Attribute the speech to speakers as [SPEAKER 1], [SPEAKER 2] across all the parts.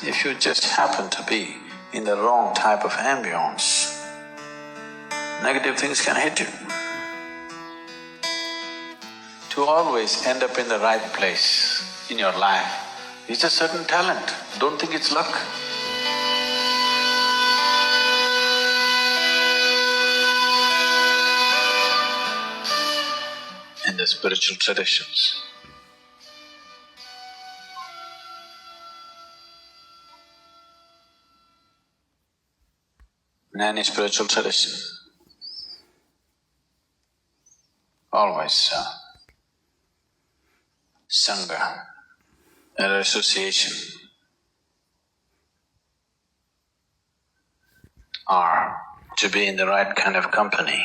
[SPEAKER 1] If you just happen to be in the wrong type of ambience, negative things can hit you. To always end up in the right place in your life is a certain talent, don't think it's luck. In the spiritual traditions, in any spiritual tradition, always Sangha, an association, or to be in the right kind of company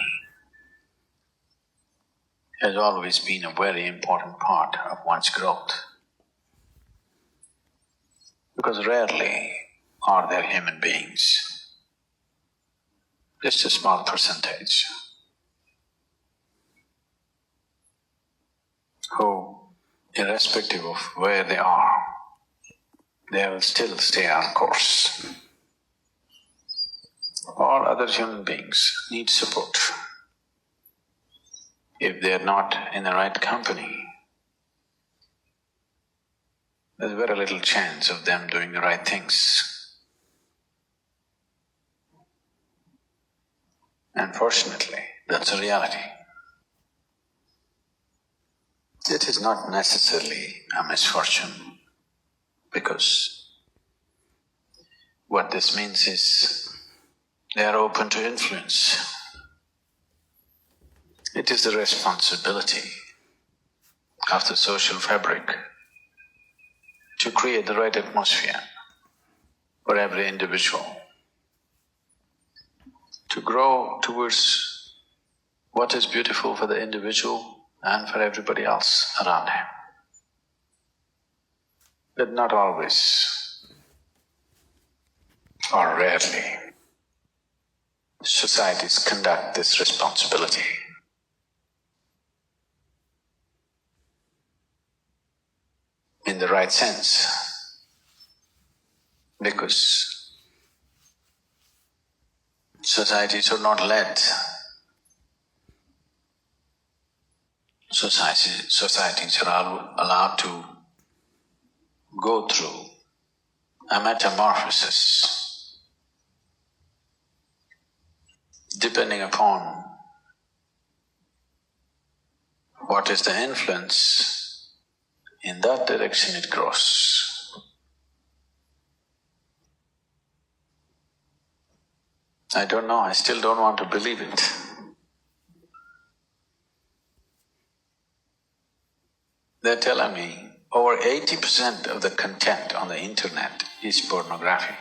[SPEAKER 1] has always been a very important part of one's growth. Because rarely are there human beings, just a small percentage, who, irrespective of where they are, they will still stay on course. All other human beings need support. If they are not in the right company, there's very little chance of them doing the right things. Unfortunately, that's a reality. It is not necessarily a misfortune, because what this means is they are open to influence. It is the responsibility of the social fabric to create the right atmosphere for every individual, to grow towards what is beautiful for the individual and for everybody else around him. But not always, or rarely, societies conduct this responsibility. In the right sense, because societies are not led. Societies are allowed to go through a metamorphosis depending upon what is the influence. In that direction it grows. I don't know, I still don't want to believe it. They're telling me over 80% of the content on the internet is pornography.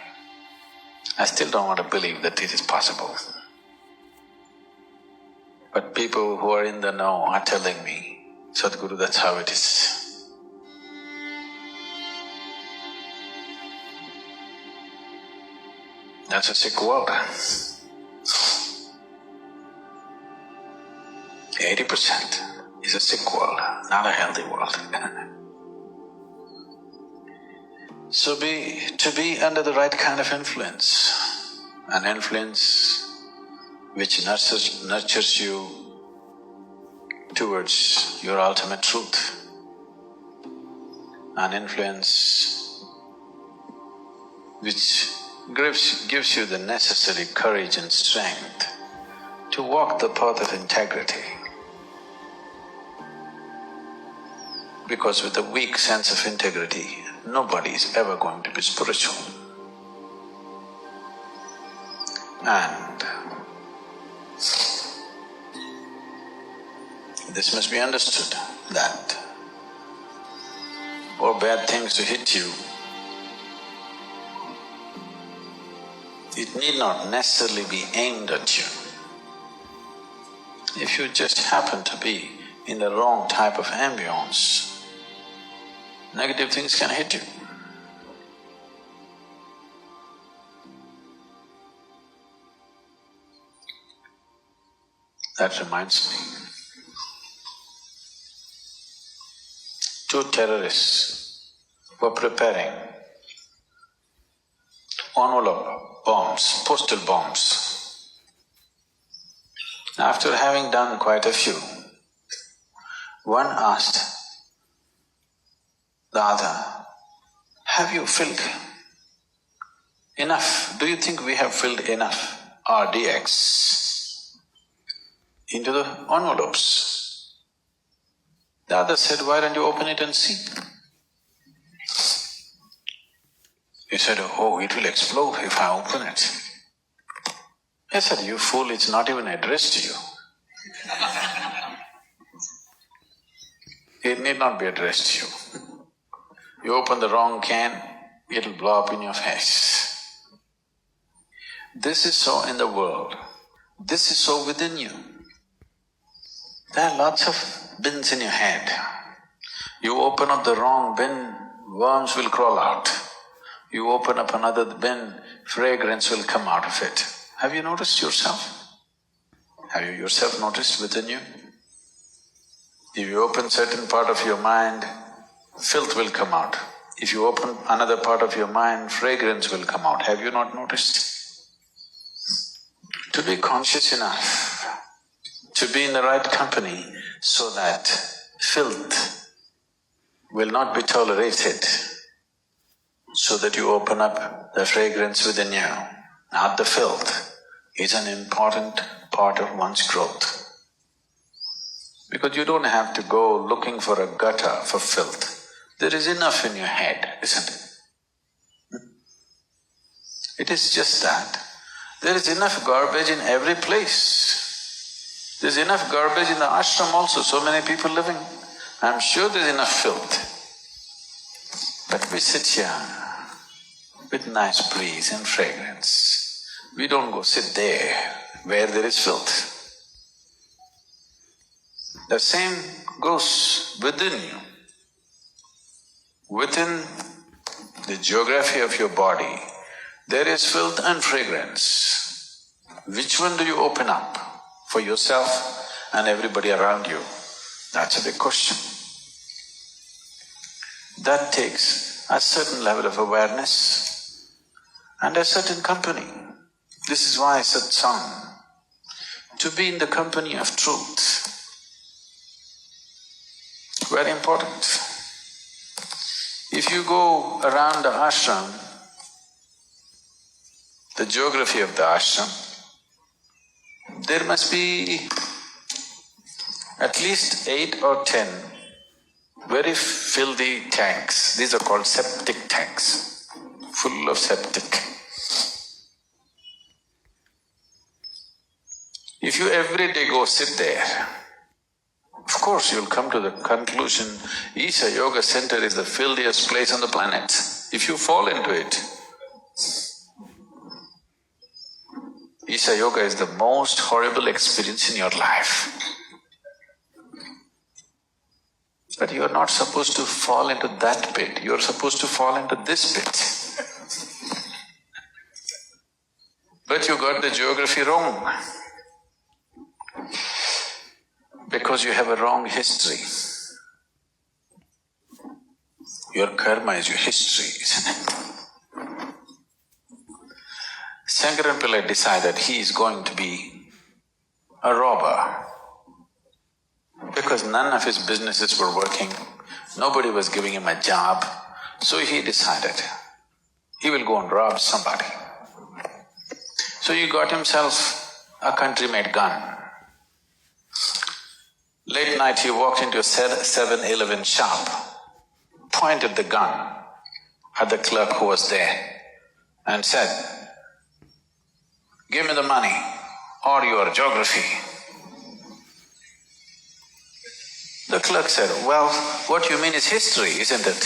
[SPEAKER 1] I still don't want to believe that it is possible. But people who are in the know are telling me, Sadhguru, that's how it is. That's a sick world. 80% is a sick world, not a healthy world. So to be under the right kind of influence, an influence which nurtures you towards your ultimate truth, an influence which gives you the necessary courage and strength to walk the path of integrity. Because with a weak sense of integrity, nobody is ever going to be spiritual. And this must be understood, that for bad things to hit you, it need not necessarily be aimed at you. If you just happen to be in the wrong type of ambience, negative things can hit you. That reminds me, two terrorists were preparing envelope bombs, postal bombs. After having done quite a few, one asked the other, have you filled enough? Do you think we have filled enough RDX into the envelopes? The other said, why don't you open it and see? He said, oh, it will explode if I open it. I said, you fool, it's not even addressed to you. It need not be addressed to you. You open the wrong can, it'll blow up in your face. This is so in the world. This is so within you. There are lots of bins in your head. You open up the wrong bin, worms will crawl out. You open up another bin, fragrance will come out of it. Have you noticed yourself? Have you yourself noticed within you? If you open certain part of your mind, filth will come out. If you open another part of your mind, fragrance will come out. Have you not noticed? To be conscious enough, to be in the right company so that filth will not be tolerated, so that you open up the fragrance within you, not the filth, is an important part of one's growth. Because you don't have to go looking for a gutter for filth. There is enough in your head, isn't it? It is just that. There is enough garbage in every place. There's enough garbage in the ashram also, so many people living. I'm sure there's enough filth. But we sit here with nice breeze and fragrance. We don't go sit there where there is filth. The same goes within you. Within the geography of your body, there is filth and fragrance. Which one do you open up for yourself and everybody around you? That's a big question. That takes a certain level of awareness and a certain company. This is why Satsang, to be in the company of truth, very important. If you go around the ashram, the geography of the ashram, there must be at least 8 or 10 very filthy tanks. These are called septic tanks, full of septic. If you every day go sit there, of course you'll come to the conclusion, Isha Yoga Center is the filthiest place on the planet. If you fall into it, Isha Yoga is the most horrible experience in your life. But you're not supposed to fall into that pit, you're supposed to fall into this pit. But you got the geography wrong. Because you have a wrong history. Your karma is your history, isn't it? Shankaran Pillai decided he is going to be a robber. Because none of his businesses were working, nobody was giving him a job, so he decided he will go and rob somebody. So he got himself a country-made gun. Late night he walked into a 7-Eleven shop, pointed the gun at the clerk who was there and said, "Give me the money or your geography." The clerk said, "Well, what you mean is history, isn't it?"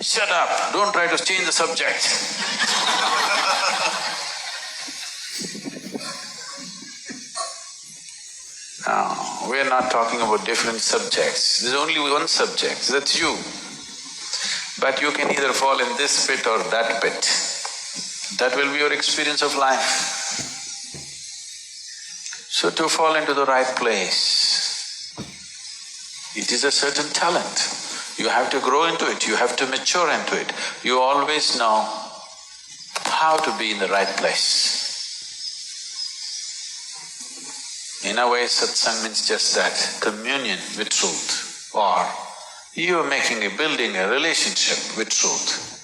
[SPEAKER 1] "Shut up, don't try to change the subject." No, we are not talking about different subjects. There's only one subject, that's you. But you can either fall in this pit or that pit. That will be your experience of life. So to fall into the right place, it is a certain talent. You have to grow into it, you have to mature into it. You always know how to be in the right place. In a way, satsang means just that, communion with truth, or you are building a relationship with truth.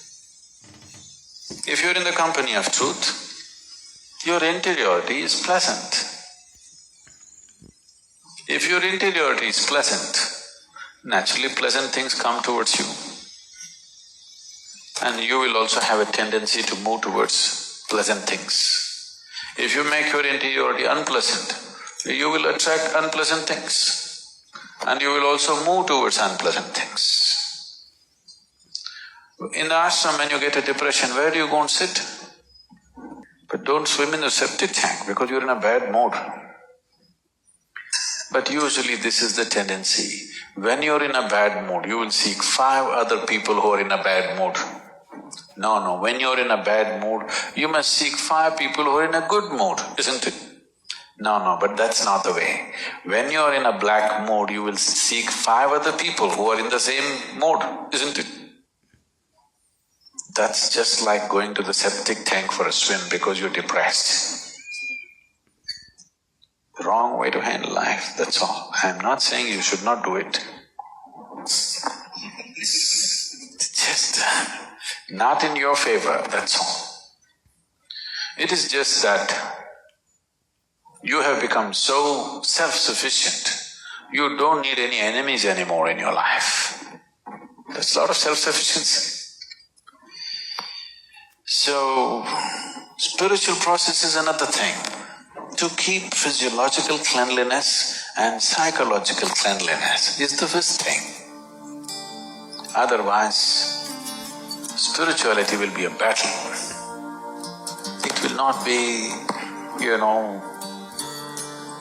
[SPEAKER 1] If you're in the company of truth, your interiority is pleasant. If your interiority is pleasant, naturally pleasant things come towards you. And you will also have a tendency to move towards pleasant things. If you make your interiority unpleasant, you will attract unpleasant things. And you will also move towards unpleasant things. In the ashram, when you get a depression, where do you go and sit? But don't swim in the septic tank because you're in a bad mood. But usually this is the tendency. When you're in a bad mood, you will seek 5 other people who are in a bad mood. No, when you're in a bad mood, you must seek 5 people who are in a good mood, isn't it? No, but that's not the way. When you're in a black mood, you will seek 5 other people who are in the same mood, isn't it? That's just like going to the septic tank for a swim because you're depressed. The wrong way to handle life, that's all. I'm not saying you should not do it. It's just not in your favor, that's all. It is just that you have become so self-sufficient, you don't need any enemies anymore in your life. There's a lot of self-sufficiency. So, spiritual process is another thing. To keep physiological cleanliness and psychological cleanliness is the first thing. Otherwise, spirituality will be a battle. It will not be,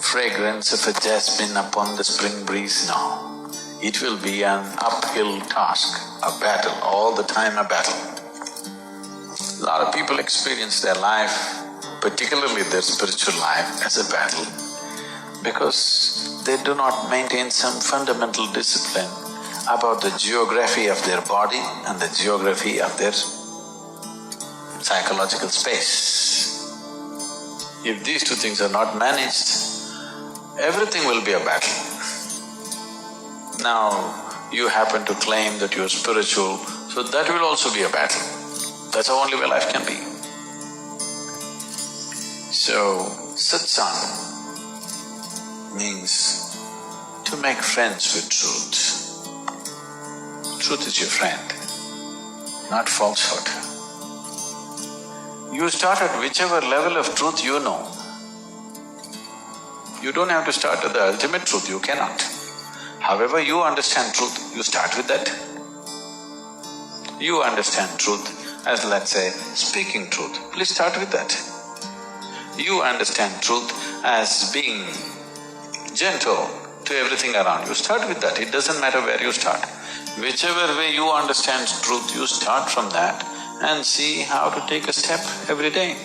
[SPEAKER 1] fragrance of a jasmine upon the spring breeze, no. It will be an uphill task, a battle, all the time a battle. A lot of people experience their life, particularly their spiritual life, as a battle because they do not maintain some fundamental discipline about the geography of their body and the geography of their psychological space. If these 2 things are not managed, everything will be a battle. Now, you happen to claim that you're spiritual, so that will also be a battle. That's the only way life can be. So, satsang means to make friends with truth. Truth is your friend, not falsehood. You start at whichever level of truth you know. You don't have to start at the ultimate truth, you cannot. However you understand truth, you start with that. You understand truth as, let's say, speaking truth, please start with that. You understand truth as being gentle to everything around you, start with that, it doesn't matter where you start. Whichever way you understand truth, you start from that and see how to take a step every day.